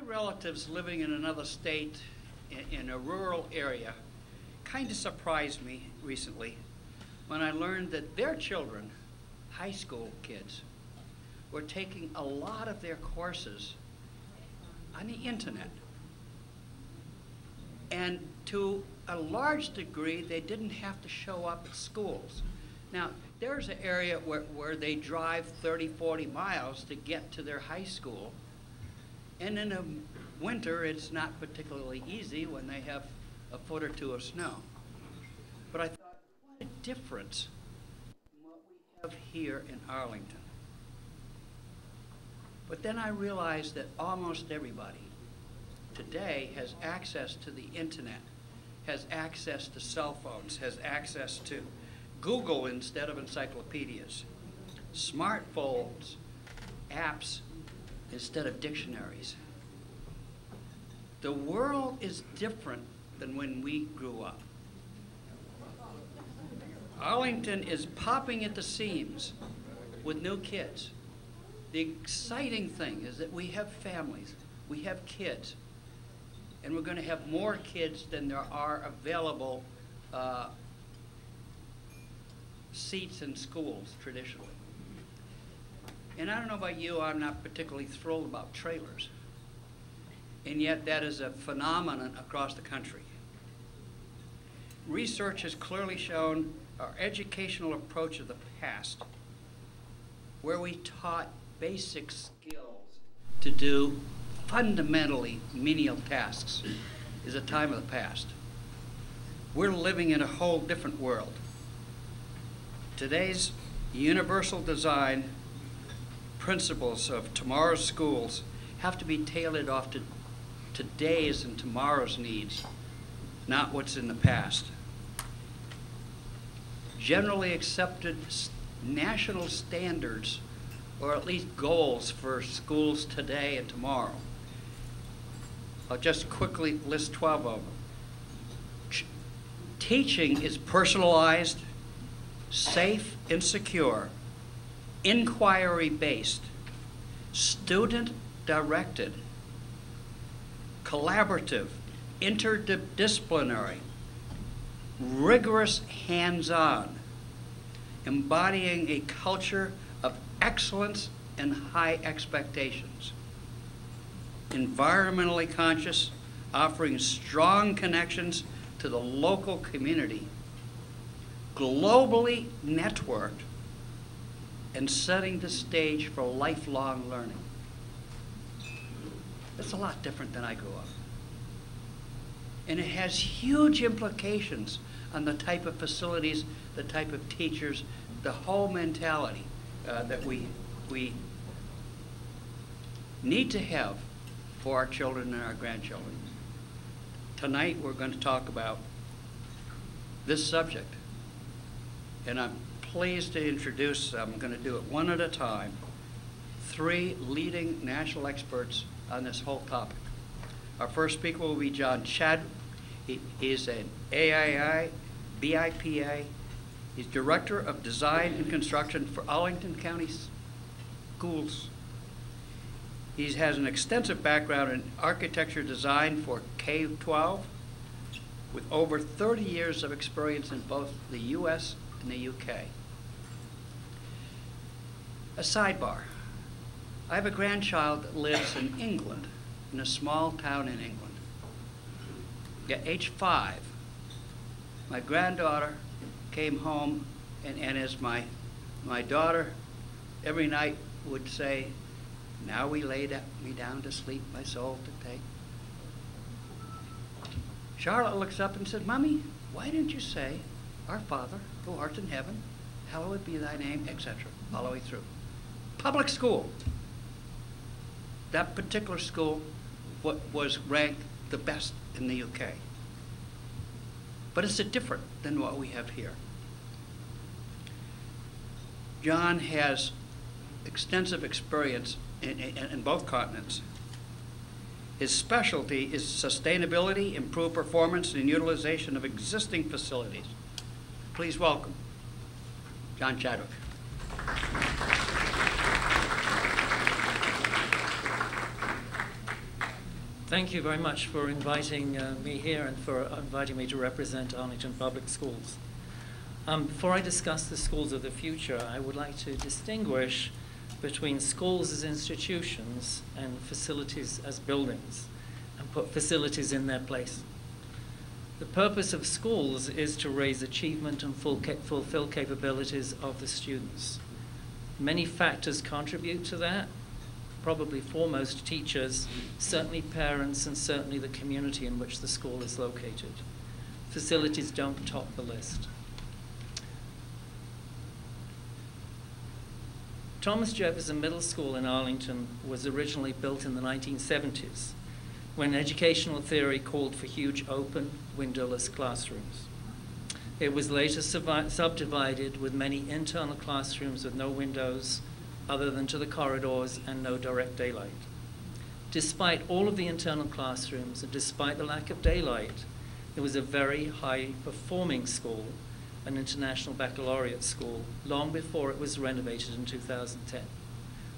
relatives living in another state in a rural area kind of surprised me recently when I learned that their children, high school kids, were taking a lot of their courses on the internet. And to a large degree, they didn't have to show up at schools. Now, there's an area where they drive 30, 40 miles to get to their high school. And in the winter, it's not particularly easy when they have a foot or two of snow. But I thought, what a difference in what we have here in Arlington. But then I realized that almost everybody today has access to the internet, has access to cell phones, has access to Google instead of encyclopedias, smartphones, apps instead of dictionaries. The world is different than when we grew up. Arlington is popping at the seams with new kids. The exciting thing is that we have families, we have kids, and we're going to have more kids than there are available seats in schools traditionally. And I don't know about you, I'm not particularly thrilled about trailers. And yet that is a phenomenon across the country. Research has clearly shown our educational approach of the past, where we taught basic skills to do fundamentally menial tasks, is a time of the past. We're living in a whole different world. Today's universal design principles of tomorrow's schools have to be tailored off to today's and tomorrow's needs, not what's in the past. Generally accepted national standards, or at least goals for schools today and tomorrow. I'll just quickly list 12 of them. Teaching is personalized, safe and secure, inquiry-based, student-directed, collaborative, interdisciplinary, rigorous hands-on, embodying a culture of excellence and high expectations, environmentally conscious, offering strong connections to the local community, globally networked, and setting the stage for lifelong learning. That's a lot different than I grew up. And it has huge implications on the type of facilities, the type of teachers, the whole mentality that we need to have for our children and our grandchildren. Tonight we're going to talk about this subject. And I'm pleased to introduce, I'm going to do it one at a time, 3 leading national experts on this whole topic. Our first speaker will be John Chadwick. He is an AII, BIPA. He's Director of Design and Construction for Arlington County Schools. He has an extensive background in architecture design for K-12 with over 30 years of experience in both the US and the UK. A sidebar. I have a grandchild that lives in England, in a small town in England. At age 5, my granddaughter came home, and as my daughter every night would say, "Now we lay me down to sleep, my soul to take." Charlotte looks up and said, "Mommy, why didn't you say, 'Our Father, who art in heaven, hallowed be thy name,' etc., all the way through." Public school. That particular school was ranked the best in the UK. But it's different than what we have here. John has extensive experience in both continents. His specialty is sustainability, improved performance, and utilization of existing facilities. Please welcome John Chadwick. Thank you very much for inviting me here and for inviting me to represent Arlington Public Schools. Before I discuss the schools of the future, I would like to distinguish between schools as institutions and facilities as buildings, and put facilities in their place. The purpose of schools is to raise achievement and fulfill capabilities of the students. Many factors contribute to that, probably foremost teachers, certainly parents, and certainly the community in which the school is located. Facilities don't top the list. Thomas Jefferson Middle School in Arlington was originally built in the 1970s, when educational theory called for huge open, windowless classrooms. It was later subdivided with many internal classrooms with no windows other than to the corridors and no direct daylight. Despite all of the internal classrooms and despite the lack of daylight, it was a very high-performing school, an international baccalaureate school, long before it was renovated in 2010.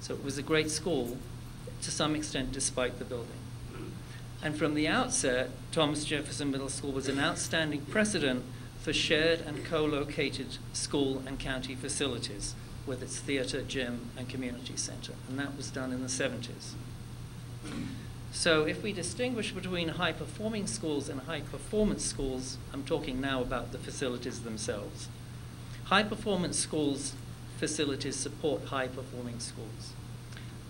So it was a great school, to some extent, despite the building. And from the outset, Thomas Jefferson Middle School was an outstanding precedent for shared and co-located school and county facilities with its theater, gym, and community center. And that was done in the 70s. So if we distinguish between high-performing schools and high-performance schools, I'm talking now about the facilities themselves. High-performance schools facilities support high-performing schools.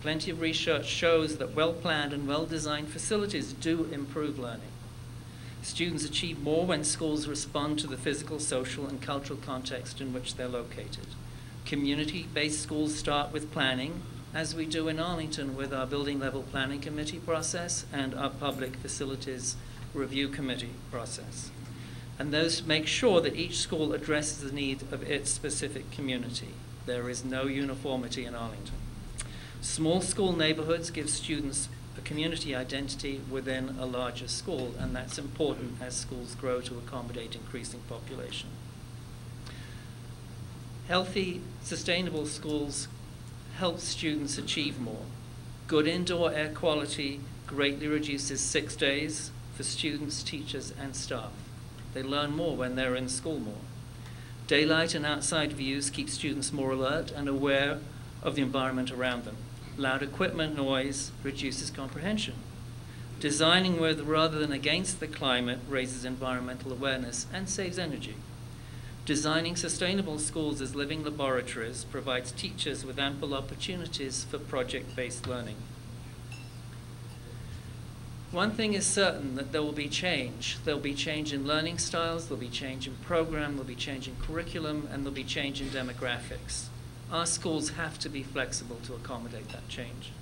Plenty of research shows that well-planned and well-designed facilities do improve learning. Students achieve more when schools respond to the physical, social, and cultural context in which they're located. Community-based schools start with planning, as we do in Arlington with our building level planning committee process and our public facilities review committee process. And those make sure that each school addresses the need of its specific community. There is no uniformity in Arlington. Small school neighborhoods give students a community identity within a larger school, and that's important as schools grow to accommodate increasing population. Healthy, sustainable schools help students achieve more. Good indoor air quality greatly reduces 6 days for students, teachers, and staff. They learn more when they're in school more. Daylight and outside views keep students more alert and aware of the environment around them. Loud equipment noise reduces comprehension. Designing with rather than against the climate raises environmental awareness and saves energy. Designing sustainable schools as living laboratories provides teachers with ample opportunities for project-based learning. One thing is certain, that there will be change. There will be change in learning styles, there will be change in program, there will be change in curriculum, and there will be change in demographics. Our schools have to be flexible to accommodate that change.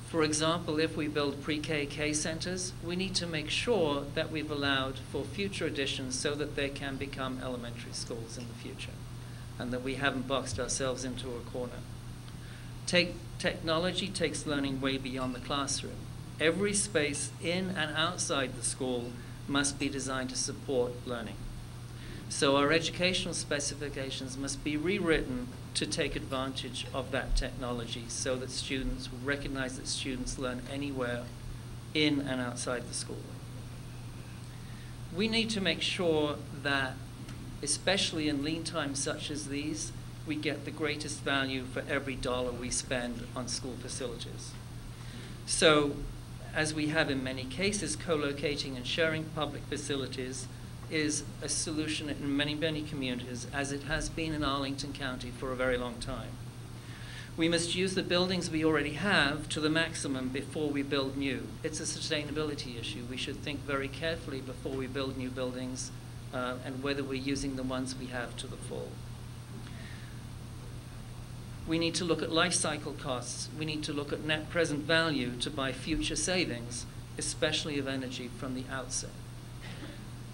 For example, if we build pre-K K centers, we need to make sure that we've allowed for future additions so that they can become elementary schools in the future, and that we haven't boxed ourselves into a corner. Technology takes learning way beyond the classroom. Every space in and outside the school must be designed to support learning. So our educational specifications must be rewritten to take advantage of that technology so that students recognize that students learn anywhere in and outside the school. We need to make sure that, especially in lean times such as these, we get the greatest value for every dollar we spend on school facilities. So, as we have in many cases, co-locating and sharing public facilities is a solution in many, many communities, as it has been in Arlington County for a very long time. We must use the buildings we already have to the maximum before we build new. It's a sustainability issue. We should think very carefully before we build new buildings and whether we're using the ones we have to the full. We need to look at life cycle costs. We need to look at net present value to buy future savings, especially of energy from the outset.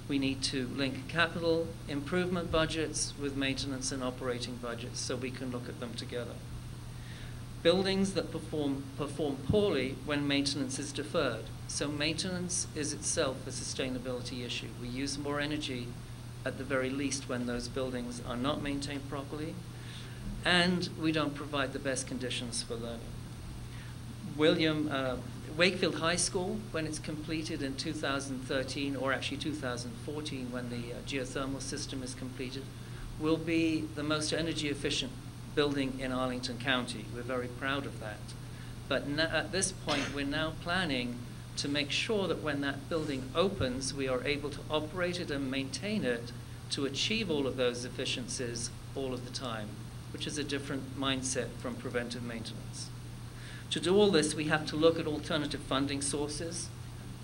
We need to link capital improvement budgets with maintenance and operating budgets so we can look at them together. Buildings that perform poorly when maintenance is deferred. So maintenance is itself a sustainability issue. We use more energy at the very least when those buildings are not maintained properly, and we don't provide the best conditions for learning. Wakefield High School, when it's completed in 2013, or actually 2014 when the geothermal system is completed, will be the most energy efficient building in Arlington County. We're very proud of that. But at this point, we're now planning to make sure that when that building opens, we are able to operate it and maintain it to achieve all of those efficiencies all of the time, which is a different mindset from preventive maintenance. To do all this, we have to look at alternative funding sources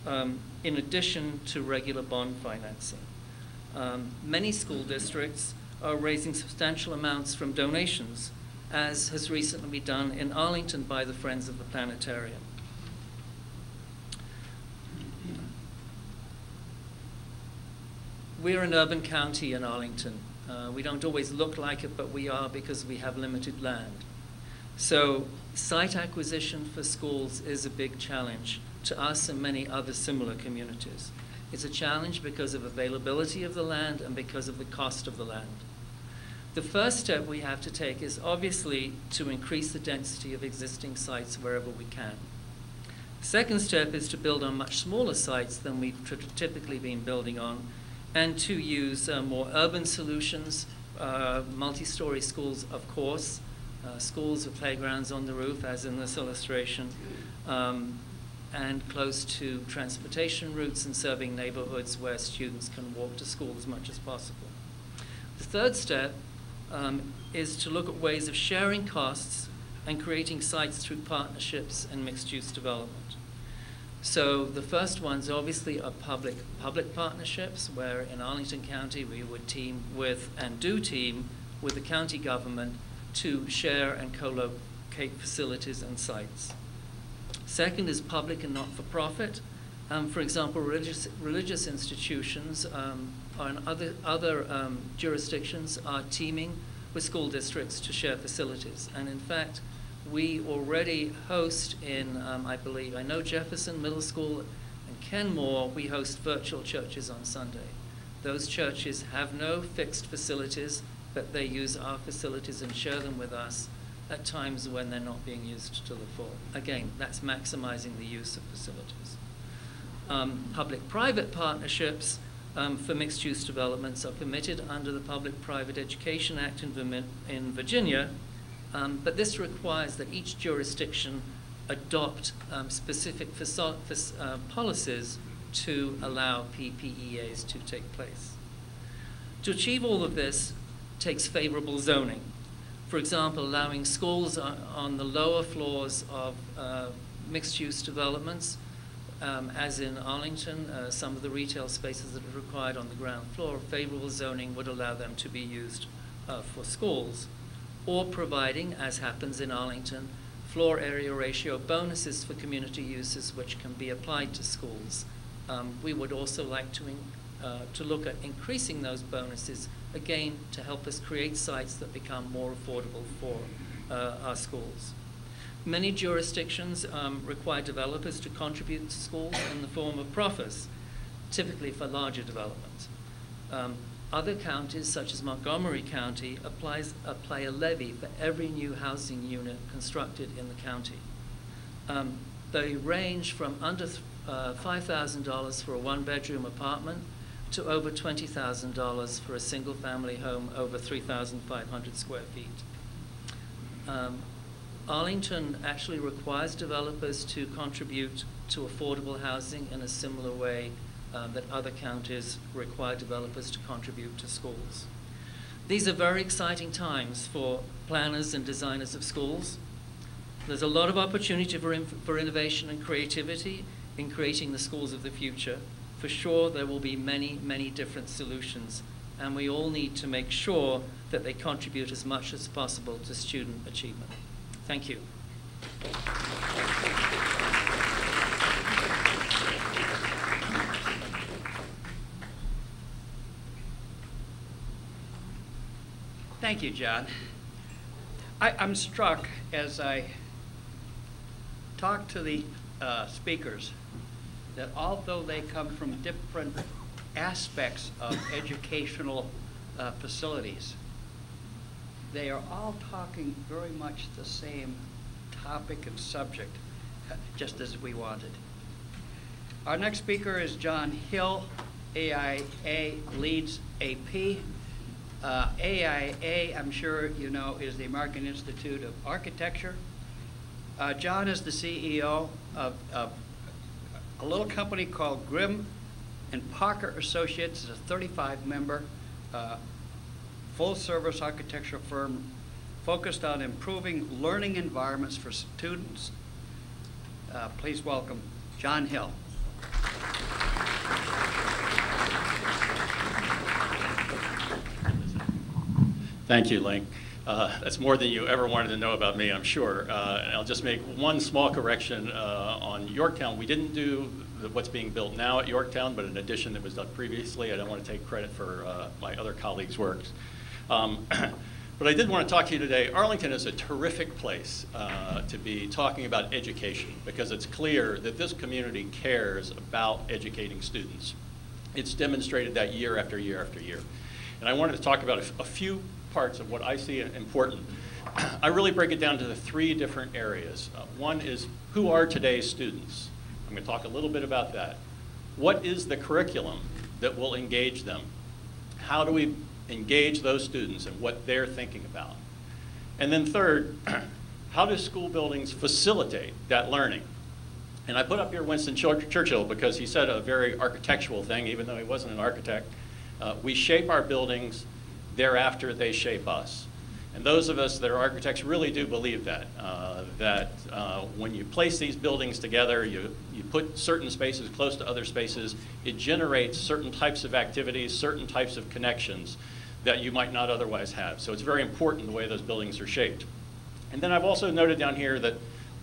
in addition to regular bond financing. Many school districts are raising substantial amounts from donations, as has recently been done in Arlington by the Friends of the Planetarium. We're an urban county in Arlington. We don't always look like it, but we are because we have limited land. So site acquisition for schools is a big challenge to us and many other similar communities. It's a challenge because of availability of the land and because of the cost of the land. The first step we have to take is obviously to increase the density of existing sites wherever we can. The second step is to build on much smaller sites than we've typically been building on, and to use more urban solutions, multi-story schools, of course, schools with playgrounds on the roof, as in this illustration, and close to transportation routes and serving neighborhoods where students can walk to school as much as possible. The third step is to look at ways of sharing costs and creating sites through partnerships and mixed-use development. So the first ones obviously are public partnerships, where in Arlington County we would team with, and do team with, the county government to share and co-locate facilities and sites. Second is public and not-for-profit. For example, religious institutions and other jurisdictions are teaming with school districts to share facilities. And in fact, we already host in, I know Jefferson Middle School and Kenmore, we host virtual churches on Sunday. Those churches have no fixed facilities, but they use our facilities and share them with us at times when they're not being used to the full. Again, that's maximizing the use of facilities. Public-private partnerships for mixed-use developments are permitted under the Public-Private Education Act in Virginia, but this requires that each jurisdiction adopt specific policies to allow PPEAs to take place. To achieve all of this takes favorable zoning. For example, allowing schools on the lower floors of mixed-use developments, as in Arlington, some of the retail spaces that are required on the ground floor, favorable zoning would allow them to be used for schools. Or providing, as happens in Arlington, floor area ratio bonuses for community uses which can be applied to schools. We would also like to look at increasing those bonuses, again, to help us create sites that become more affordable for our schools. Many jurisdictions require developers to contribute to schools in the form of profits, typically for larger developments. Other counties, such as Montgomery County, apply a levy for every new housing unit constructed in the county. They range from under $5,000 for a one-bedroom apartment to over $20,000 for a single-family home over 3,500 square feet. Arlington actually requires developers to contribute to affordable housing in a similar way that other counties require developers to contribute to schools. These are very exciting times for planners and designers of schools. There's a lot of opportunity for innovation and creativity in creating the schools of the future. For sure, there will be many, many different solutions, and we all need to make sure that they contribute as much as possible to student achievement. Thank you. Thank you, John. I'm struck as I talk to the speakers that although they come from different aspects of educational facilities, they are all talking very much the same topic and subject, just as we wanted. Our next speaker is John Hill. AIA leads AP. AIA, I'm sure you know, is the American Institute of Architecture. John is the CEO of a little company called Grimm and Parker Associates. It's a 35-member full-service architectural firm focused on improving learning environments for students. Please welcome John Hill. Thank you, Link. That's more than you ever wanted to know about me, I'm sure. And I'll just make one small correction on Yorktown. We didn't do what's being built now at Yorktown, but an addition that was done previously. I don't want to take credit for my other colleagues' works. But I did want to talk to you today. Arlington is a terrific place to be talking about education, because it's clear that this community cares about educating students. It's demonstrated that year after year after year. And I wanted to talk about a few parts of what I see important. I really break it down to the three different areas. One is, who are today's students? I'm going to talk a little bit about that. What is the curriculum that will engage them? How do we engage those students and what they're thinking about? And then third, how do school buildings facilitate that learning? And I put up here Winston Churchill because he said a very architectural thing, even though he wasn't an architect. We shape our buildings, thereafter they shape us. And those of us that are architects really do believe that, when you place these buildings together, you put certain spaces close to other spaces, it generates certain types of activities, certain types of connections that you might not otherwise have. So it's very important the way those buildings are shaped. And then I've also noted down here that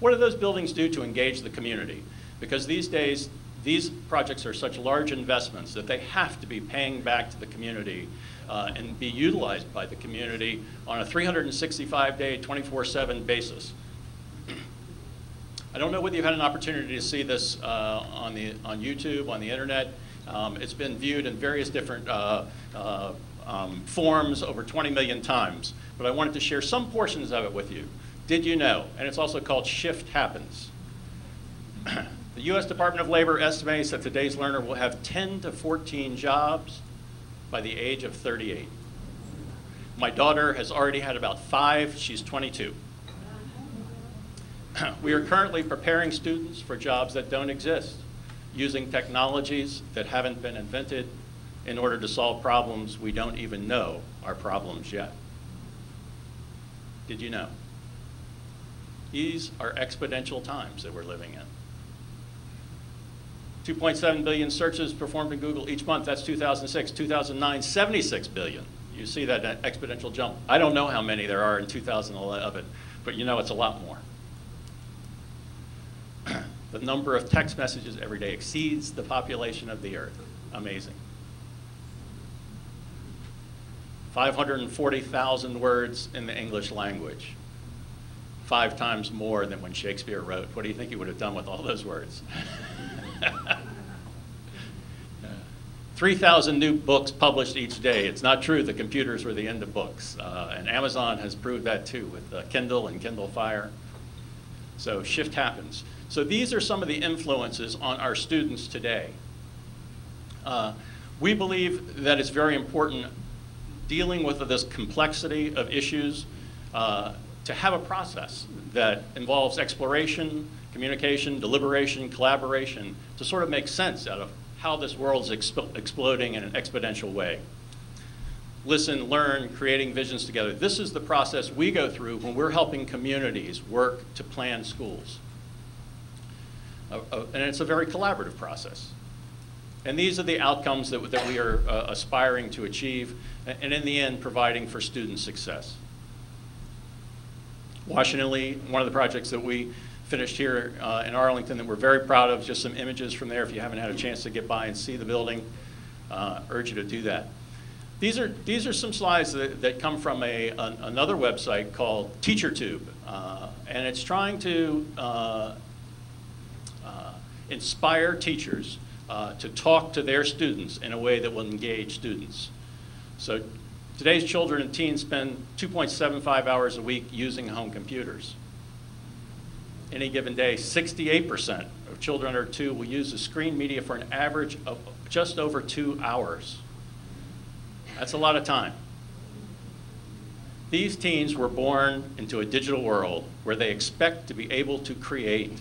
what do those buildings do to engage the community? Because these days, these projects are such large investments that they have to be paying back to the community and be utilized by the community on a 365-day, 24/7 basis. I don't know whether you've had an opportunity to see this on YouTube, on the internet. It's been viewed in various different forms over 20 million times, but I wanted to share some portions of it with you. Did you know? And it's also called Shift Happens. The U.S. Department of Labor estimates that today's learner will have 10 to 14 jobs by the age of 38. My daughter has already had about 5. She's 22. We are currently preparing students for jobs that don't exist, using technologies that haven't been invented in order to solve problems we don't even know are problems yet. Did you know? These are exponential times that we're living in. 2.7 billion searches performed in Google each month. That's 2006. 2009, 76 billion. You see that exponential jump. I don't know how many there are in 2011, but you know it's a lot more. The number of text messages every day exceeds the population of the earth. Amazing. 540,000 words in the English language. 5 times more than when Shakespeare wrote. What do you think he would have done with all those words? 3,000 new books published each day. It's not true the computers were the end of books. And Amazon has proved that too with Kindle and Kindle Fire. So shift happens. So these are some of the influences on our students today. We believe that it's very important dealing with this complexity of issues to have a process that involves exploration, communication, deliberation, collaboration to sort of make sense out of how this world is exploding in an exponential way. Listen, learn, creating visions together. This is the process we go through when we're helping communities work to plan schools. And it's a very collaborative process. And these are the outcomes that we are aspiring to achieve, and in the end, providing for student success. Washington Lee, one of the projects that we finished here in Arlington that we're very proud of, just some images from there. If you haven't had a chance to get by and see the building, urge you to do that. These are some slides that come from another website called TeacherTube, and it's trying to inspire teachers to talk to their students in a way that will engage students. So today's children and teens spend 2.75 hours a week using home computers. any given day, 68% of children under 2 will use the screen media for an average of just over 2 hours. That's a lot of time. These teens were born into a digital world where they expect to be able to create,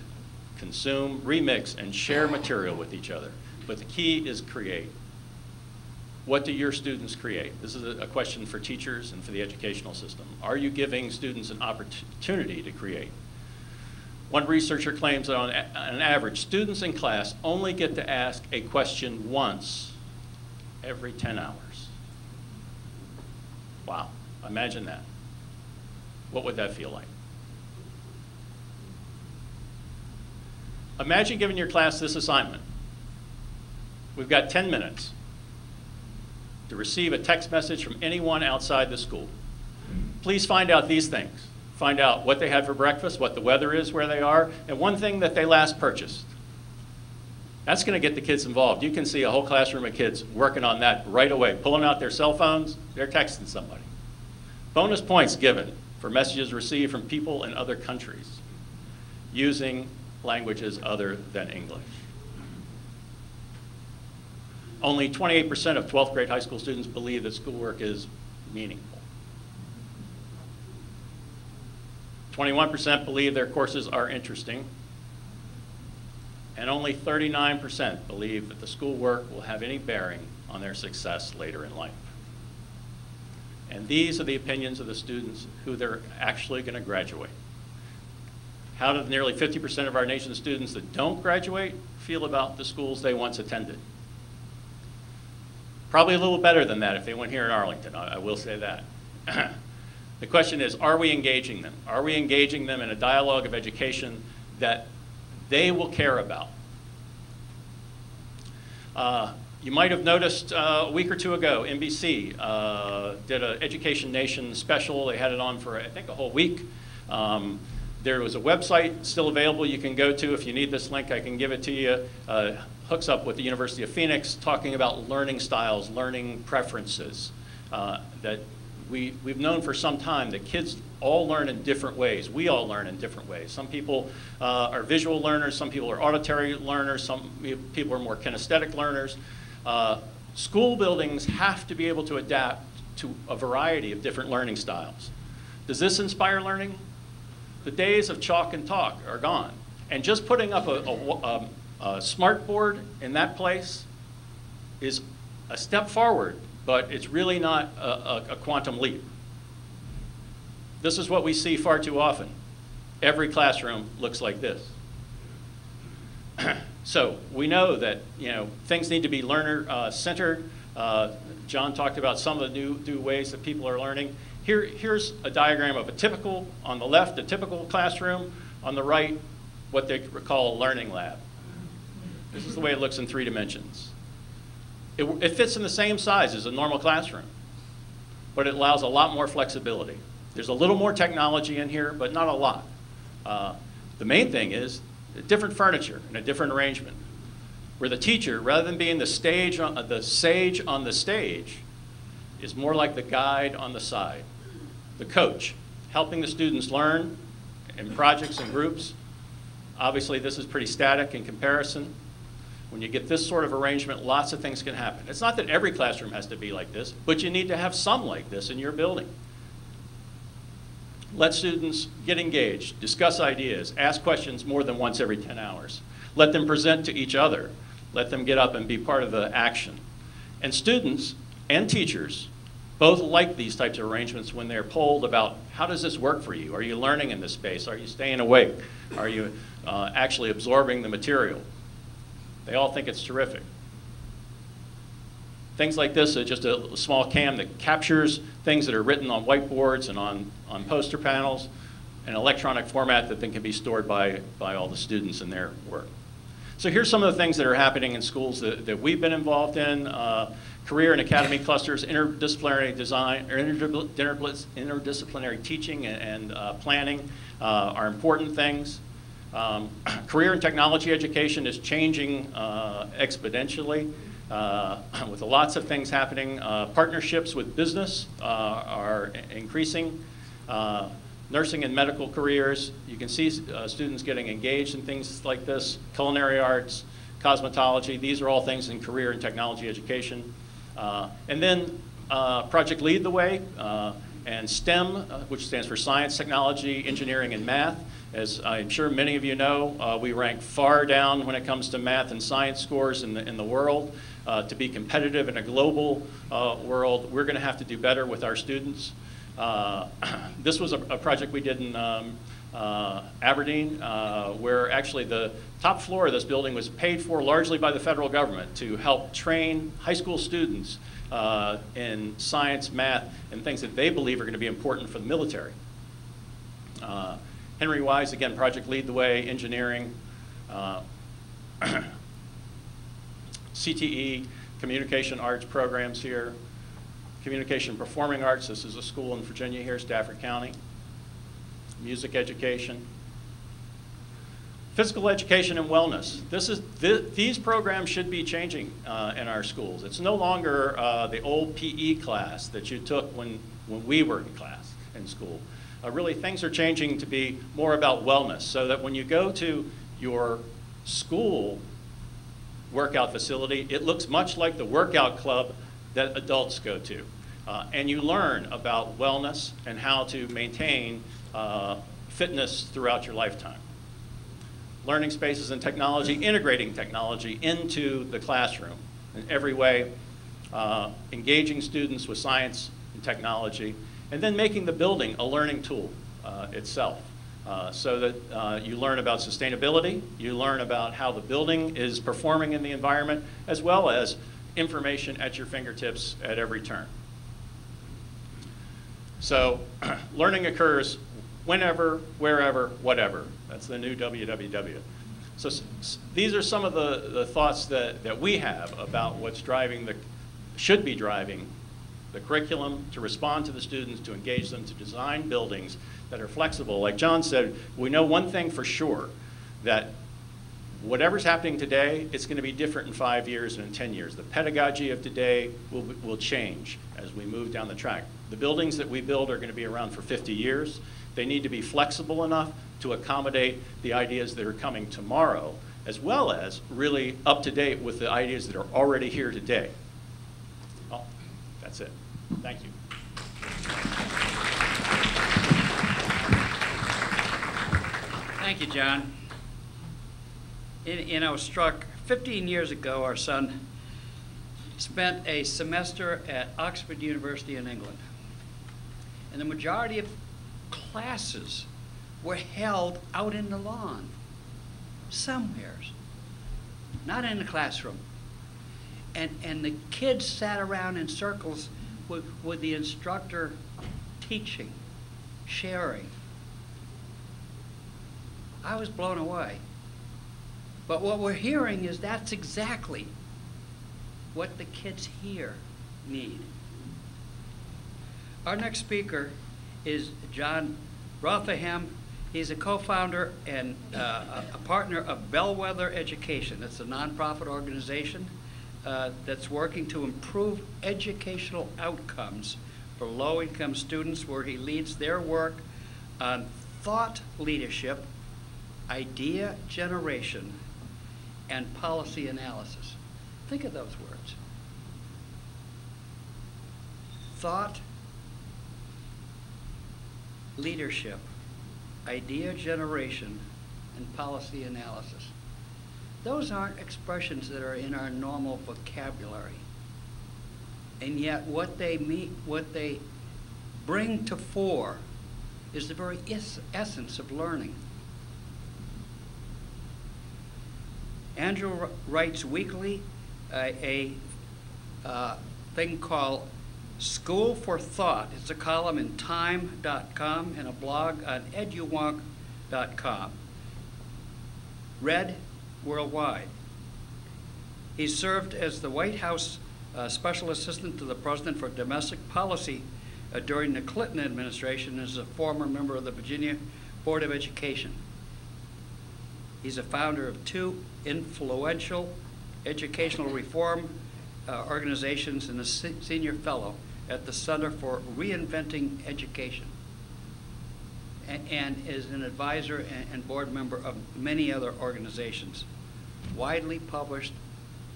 consume, remix, and share material with each other. But the key is create. What do your students create? This is a question for teachers and for the educational system. Are you giving students an opportunity to create? One researcher claims that on average, students in class only get to ask a question once every 10 hours. Wow, imagine that. What would that feel like? Imagine giving your class this assignment. We've got 10 minutes to receive a text message from anyone outside the school. Please find out these things. Find out what they had for breakfast, what the weather is where they are, and one thing that they last purchased. That's going to get the kids involved. You can see a whole classroom of kids working on that right away, pulling out their cell phones, they're texting somebody. Bonus points given for messages received from people in other countries using languages other than English. Only 28% of 12th grade high school students believe that schoolwork is meaningful. 21% believe their courses are interesting. And only 39% believe that the schoolwork will have any bearing on their success later in life. And these are the opinions of the students who they're actually going to graduate. How do the nearly 50% of our nation's students that don't graduate feel about the schools they once attended? Probably a little better than that if they went here in Arlington, I will say that. The question is, are we engaging them? Are we engaging them in a dialogue of education that they will care about? You might have noticed a week or two ago, NBC did an Education Nation special. They had it on for, I think, a whole week. There was a website still available you can go to. If you need this link, I can give it to you. Hooks up with the University of Phoenix, talking about learning styles, learning preferences. That we've known for some time that kids all learn in different ways. We all learn in different ways. Some people are visual learners, some people are auditory learners, some people are more kinesthetic learners. School buildings have to be able to adapt to a variety of different learning styles. Does this inspire learning? The days of chalk and talk are gone. And just putting up a smart board in that place is a step forward, but it's really not a quantum leap. This is what we see far too often. Every classroom looks like this. So we know that things need to be learner-centered. John talked about some of the new ways that people are learning. Here's a diagram of a typical, on the left, a typical classroom. On the right, what they call a learning lab. This is the way it looks in 3 dimensions. It fits in the same size as a normal classroom, but it allows a lot more flexibility. There's a little more technology in here, but not a lot. The main thing is different furniture and a different arrangement, where the teacher, rather than being the sage on the stage, is more like the guide on the side. The coach, helping the students learn in projects and groups. Obviously, this is pretty static in comparison. When you get this sort of arrangement, lots of things can happen. It's not that every classroom has to be like this, but you need to have some like this in your building. Let students get engaged, discuss ideas, ask questions more than once every 10 hours. Let them present to each other. Let them get up and be part of the action. And students and teachers both like these types of arrangements when they're polled about how does this work for you? Are you learning in this space? Are you staying awake? Are you actually absorbing the material? They all think it's terrific. Things like this are just a small cam that captures things that are written on whiteboards and on poster panels in an electronic format that then can be stored by all the students in their work. So here's some of the things that are happening in schools that we've been involved in. Career and academy clusters, interdisciplinary design, or interdisciplinary teaching and planning are important things. Career and technology education is changing exponentially with lots of things happening. Partnerships with business are increasing. nursing and medical careers. You can see students getting engaged in things like this, culinary arts, cosmetology. These are all things in career and technology education. And then Project Lead the Way and STEM, which stands for Science, Technology, Engineering, and Math. As I'm sure many of you know, we rank far down when it comes to math and science scores in the world. To be competitive in a global world, we're going to have to do better with our students. This was a project we did in Aberdeen, where actually the top floor of this building was paid for largely by the federal government to help train high school students in science, math, and things that they believe are going to be important for the military. Henry Wise, again, Project Lead the Way, engineering, CTE, communication arts programs here, communication performing arts, this is a school in Virginia here, Stafford County, music education, physical education and wellness. These programs should be changing in our schools. It's no longer the old PE class that you took when we were in class in school. Really, things are changing to be more about wellness, so that when you go to your school workout facility, it looks much like the workout club that adults go to. And you learn about wellness and how to maintain fitness throughout your lifetime. Learning spaces and technology, integrating technology into the classroom in every way, engaging students with science and technology, and then making the building a learning tool itself. So that you learn about sustainability, you learn about how the building is performing in the environment, as well as information at your fingertips at every turn. So learning occurs whenever, wherever, whatever. That's the new WWW. So these are some of the thoughts that we have about what's driving should be driving the curriculum, to respond to the students, to engage them, to design buildings that are flexible. Like John said, we know one thing for sure, that whatever's happening today, it's going to be different in 5 years and in 10 years. The pedagogy of today will change as we move down the track. The buildings that we build are going to be around for 50 years. They need to be flexible enough to accommodate the ideas that are coming tomorrow, as well as really up to date with the ideas that are already here today. Well, that's it. Thank you. Thank you, John. I was struck 15 years ago, our son spent a semester at Oxford University in England. And the majority of classes were held out in the lawn, somewheres, not in the classroom. And the kids sat around in circles with the instructor teaching, sharing. I was blown away. But what we're hearing is that's exactly what the kids here need. Our next speaker is John Rotherham. He's a co-founder and a partner of Bellwether Education. It's a nonprofit organization that's working to improve educational outcomes for low-income students, where he leads their work on thought leadership, idea generation, and policy analysis. Think of those words. Thought, leadership, idea generation, and policy analysis. Those aren't expressions that are in our normal vocabulary. And yet what they mean, what they bring to fore is the very essence of learning. Andrew writes weekly a thing called School for Thought. It's a column in time.com and a blog on eduwonk.com. Read worldwide. He served as the White House Special Assistant to the President for Domestic Policy during the Clinton administration, as a former member of the Virginia Board of Education. He's a founder of two influential educational reform organizations and a senior fellow at the Center for Reinventing Education. and is an advisor and board member of many other organizations. Widely published,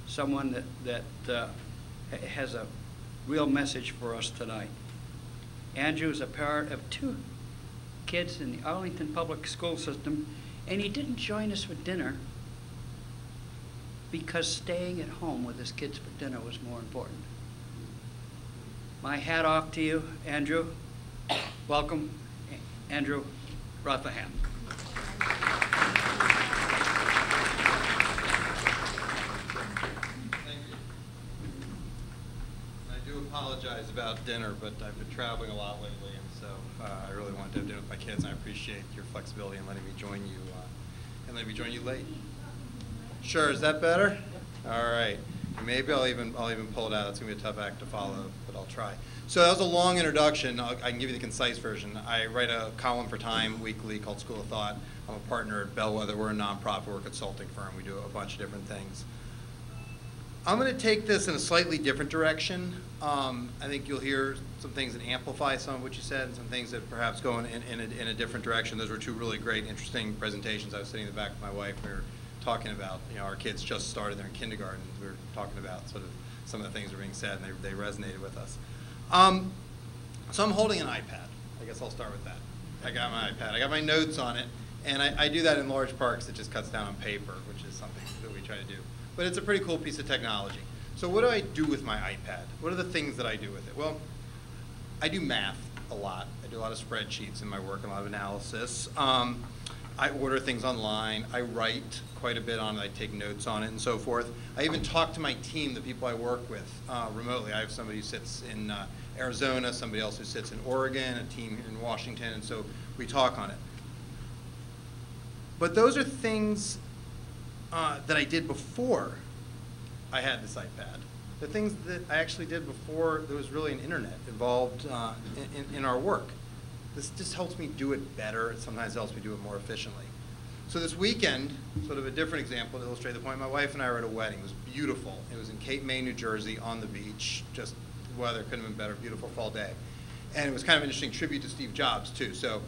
someone that has a real message for us tonight. Andrew is a parent of 2 kids in the Arlington public school system, and he didn't join us for dinner because staying at home with his kids for dinner was more important. My hat off to you, Andrew. Welcome, Andrew Rotherham. Apologize about dinner, but I've been traveling a lot lately, and so I really wanted to have dinner with my kids, and I appreciate your flexibility in letting me join you late. Sure, is that better? All right. Maybe I'll even pull it out. It's gonna be a tough act to follow, but I'll try. So that was a long introduction. I can give you the concise version. I write a column for Time weekly called School of Thought. I'm a partner at Blvd. We're a nonprofit, we're a consulting firm. We do a bunch of different things. I'm going to take this in a slightly different direction. I think you'll hear some things that amplify some of what you said and some things that perhaps go in a different direction. Those were 2 really great, interesting presentations. I was sitting in the back with my wife. We were talking about, our kids just started, they're in kindergarten. We were talking about sort of some of the things that were being said, and they resonated with us. So I'm holding an iPad. I guess I'll start with that. I got my iPad. I got my notes on it, and I do that in large part because it just cuts down on paper, which is something that we try to do. But it's a pretty cool piece of technology. So what do I do with my iPad? What are the things that I do with it? Well, I do math a lot. I do a lot of spreadsheets in my work and a lot of analysis. I order things online. I write quite a bit on it. I take notes on it and so forth. I even talk to my team, the people I work with remotely. I have somebody who sits in Arizona, somebody else who sits in Oregon, a team in Washington, and so we talk on it. But those are things that I did before I had this iPad. The things that I actually did before there was really an internet involved in our work. This just helps me do it better. It sometimes helps me do it more efficiently. So this weekend, sort of a different example to illustrate the point, my wife and I were at a wedding. It was beautiful. It was in Cape May, New Jersey, on the beach. Just the weather couldn't have been better, beautiful fall day. And it was kind of an interesting tribute to Steve Jobs, too. So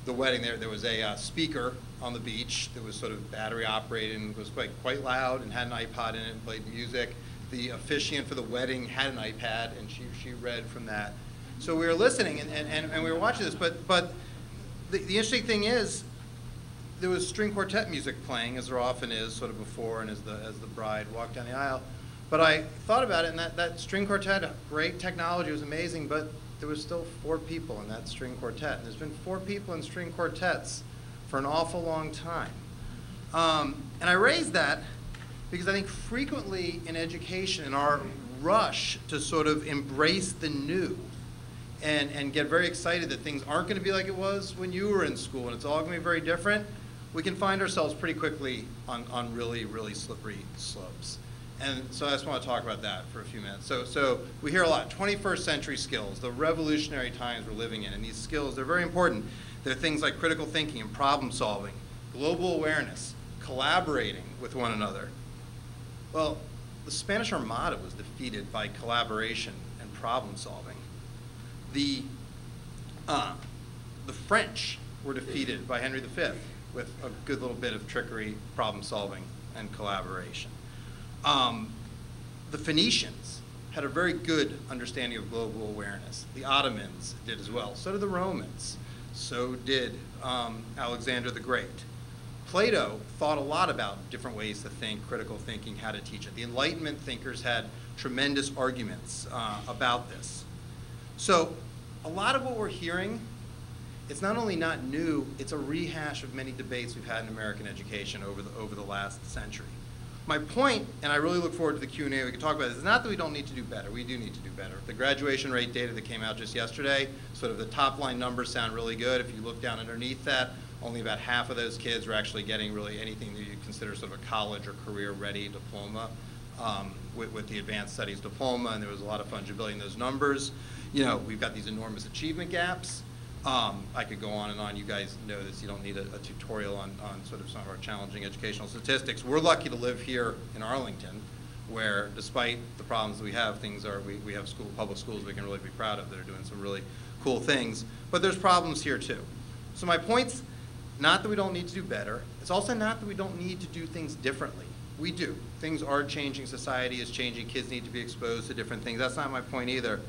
the wedding there was a speaker on the beach that was sort of battery operated and was quite loud and had an iPod in it and played music. The officiant for the wedding had an iPad, and she read from that. So we were listening and we were watching this, but the interesting thing is there was string quartet music playing, as there often is, sort of before and as the bride walked down the aisle. But I thought about it, and that string quartet, great technology, was amazing, but there was still 4 people in that string quartet. And there's been 4 people in string quartets for an awful long time. And I raise that because I think frequently in education, in our rush to sort of embrace the new and get very excited that things aren't going to be like it was when you were in school and it's all going to be very different, we can find ourselves pretty quickly on really, really slippery slopes. And so I just want to talk about that for a few minutes. So we hear a lot, 21st century skills, the revolutionary times we're living in, and these skills, they're very important. They're things like critical thinking and problem solving, global awareness, collaborating with one another. Well, the Spanish Armada was defeated by collaboration and problem solving. The French were defeated by Henry V with a good little bit of trickery, problem solving, and collaboration. The Phoenicians had a very good understanding of global awareness. The Ottomans did as well. So did the Romans. So did Alexander the Great. Plato thought a lot about different ways to think, critical thinking, how to teach it. The Enlightenment thinkers had tremendous arguments about this. So a lot of what we're hearing, it's not only not new, it's a rehash of many debates we've had in American education over the last century. My point, and I really look forward to the Q&A we can talk about this, is not that we don't need to do better. We do need to do better. The graduation rate data that came out just yesterday, sort of the top line numbers sound really good. If you look down underneath that, only about half of those kids are actually getting really anything that you consider sort of a college or career-ready diploma with the advanced studies diploma, and there was a lot of fungibility in those numbers. You know, we've got these enormous achievement gaps. I could go on and on. You guys know this. You don't need a tutorial on sort of some of our challenging educational statistics. We're lucky to live here in Arlington, where despite the problems that we have, we have public schools we can really be proud of that are doing some really cool things. But there's problems here too. So my point's not that we don't need to do better. It's also not that we don't need to do things differently. We do. Things are changing. Society is changing. Kids need to be exposed to different things. That's not my point either.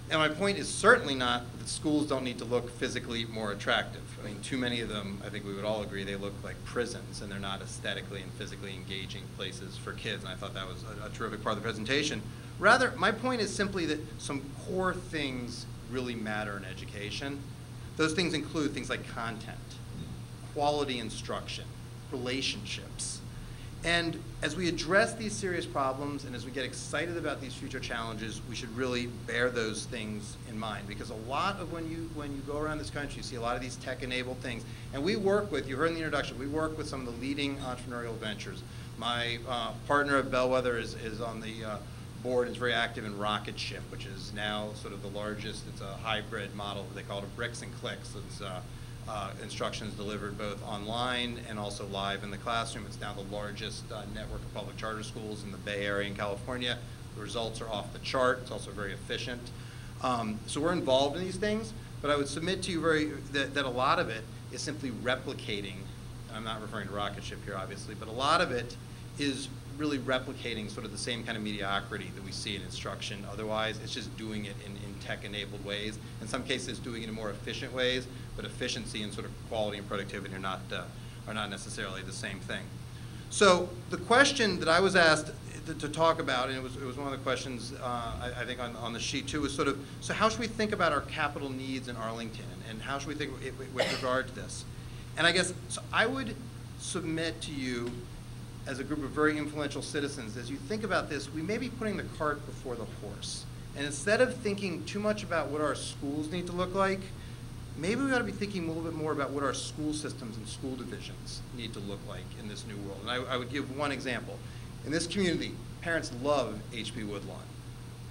And my point is certainly not that schools don't need to look physically more attractive. I mean, too many of them, I think we would all agree, they look like prisons, and they're not aesthetically and physically engaging places for kids, and I thought that was a terrific part of the presentation. Rather, my point is simply that some core things really matter in education. Those things include things like content, quality instruction, relationships. And as we address these serious problems and as we get excited about these future challenges, we should really bear those things in mind, because a lot of when you go around this country, you see a lot of these tech-enabled things. And we work with, you heard in the introduction, we work with some of the leading entrepreneurial ventures. My partner at Bellwether is on the board, is very active in Rocket Ship, which is now sort of the largest, it's a hybrid model, they call it a bricks and clicks. It's instruction is delivered both online and also live in the classroom. It's now the largest network of public charter schools in the Bay Area in California. The results are off the chart. It's also very efficient. So we're involved in these things, but I would submit to you that a lot of it is simply replicating. I'm not referring to Rocket Ship here, obviously, but a lot of it is really replicating sort of the same kind of mediocrity that we see in instruction. Otherwise, it's just doing it in tech-enabled ways. In some cases, doing it in more efficient ways, but efficiency and sort of quality and productivity are not necessarily the same thing. So the question that I was asked to talk about, and it was one of the questions I think on the sheet too, was sort of, so how should we think about our capital needs in Arlington, and how should we think with regard to this? And I guess, so I would submit to you as a group of very influential citizens, as you think about this, we may be putting the cart before the horse. And instead of thinking too much about what our schools need to look like, maybe we ought to be thinking a little bit more about what our school systems and school divisions need to look like in this new world. And I would give one example. In this community, parents love H.B. Woodlawn,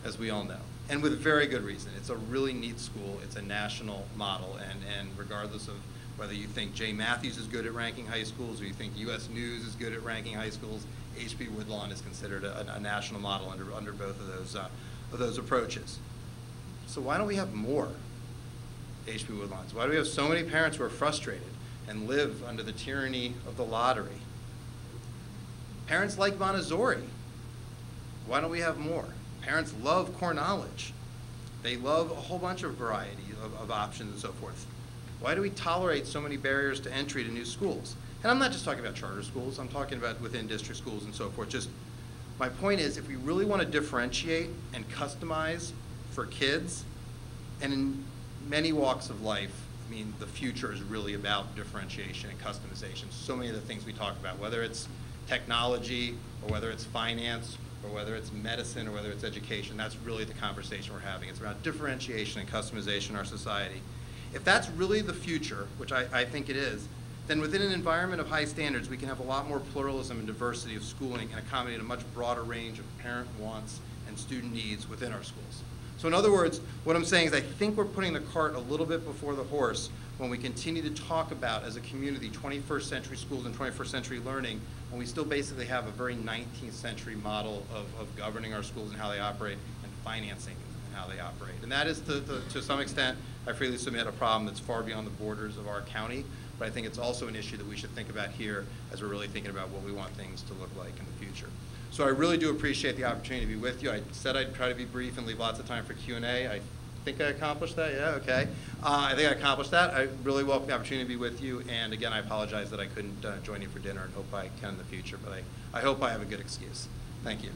as we all know, and with very good reason. It's a really neat school. It's a national model, and regardless of whether you think Jay Matthews is good at ranking high schools or you think U.S. News is good at ranking high schools, H.B. Woodlawn is considered a national model under both of those approaches. So why don't we have more H.B. Woodlawns? Why do we have so many parents who are frustrated and live under the tyranny of the lottery? Parents like Montessori. Why don't we have more? Parents love core knowledge. They love a whole bunch of variety of options and so forth. Why do we tolerate so many barriers to entry to new schools? And I'm not just talking about charter schools, I'm talking about within district schools and so forth. Just my point is, if we really want to differentiate and customize for kids, and in many walks of life, I mean, the future is really about differentiation and customization. So many of the things we talk about, whether it's technology or whether it's finance or whether it's medicine or whether it's education, that's really the conversation we're having. It's about differentiation and customization in our society. If that's really the future, which I think it is, then within an environment of high standards, we can have a lot more pluralism and diversity of schooling and accommodate a much broader range of parent wants and student needs within our schools. So in other words, what I'm saying is I think we're putting the cart a little bit before the horse when we continue to talk about, as a community, 21st century schools and 21st century learning, when we still basically have a very 19th century model of governing our schools and how they operate and financing and how they operate. And that is, to some extent, I freely submit, a problem that's far beyond the borders of our county, but I think it's also an issue that we should think about here as we're really thinking about what we want things to look like in the future. So I really do appreciate the opportunity to be with you. I said I'd try to be brief and leave lots of time for Q&A. I think I accomplished that, yeah, okay. I think I accomplished that. I really welcome the opportunity to be with you, and again, I apologize that I couldn't join you for dinner and hope I can in the future, but I hope I have a good excuse. Thank you.